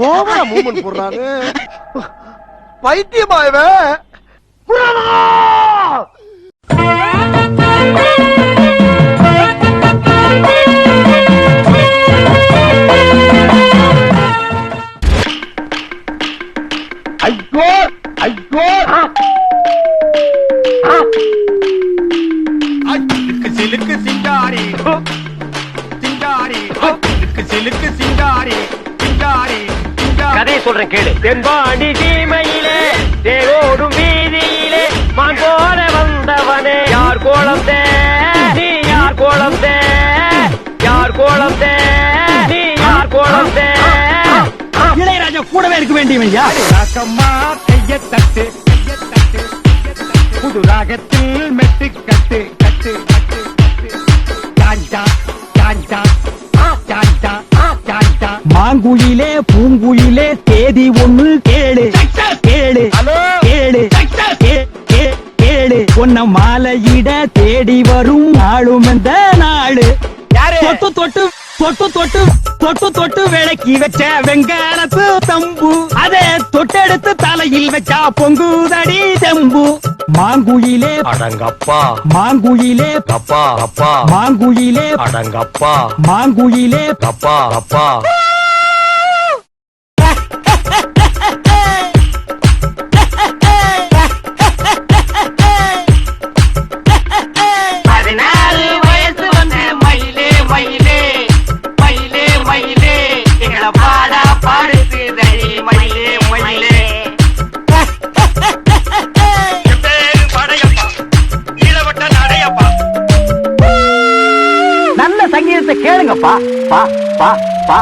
ஓவரா மூவ்மெண்ட் போடுறாரு. பைத்தியமா இவன். ஐயோ ஐயோ சிலுக்கு சிங்காரி சிங்காரி சிலுக்கு சிங்காரி சிங்காரி கதையை சொல்றேன் கேளு. தென்பாண்டி சீமையிலே தேரோடும் வீதியிலே மான் போல வந்தவனே யார் கோலம் தே நீ யார் கோலம் தே யார் கோலம் தே நீ யார் கோலம் தே. இளையராஜா கூடவே இருக்க வேண்டியவன் யார்? ராக்கம்மா கைய தட்டு புது ராகத்தில் மெட்டு கட்டு கட்டு கட்டு காஞ்சா காஞ்சா காஞ்சா காஞ்சா. மாங்குயிலே பூங்குயிலே தேதி ஒண்ணு கேளு கேளு கேளு கேளு. உன்ன மாலையிட தேடி வரும் நாளும் இந்த நாளு. தொட்டு தொட்டு தொட்டு தொட்டு தொட்டு தொட்டு விளக்கி வச்ச வெங்காலத்து தம்பு அதே தொட்டெடுத்து தலையில் வச்சா பொங்குதடி தெம்பு. மாங்குயிலே அடங்கப்பா மாங்குயிலே அப்பா அப்பா மாங்குயிலே அடங்கப்பா மாங்குயிலே அப்பா அப்பா. நல்ல சங்கீதத்தை கேளுங்கப்பா பா பா பா.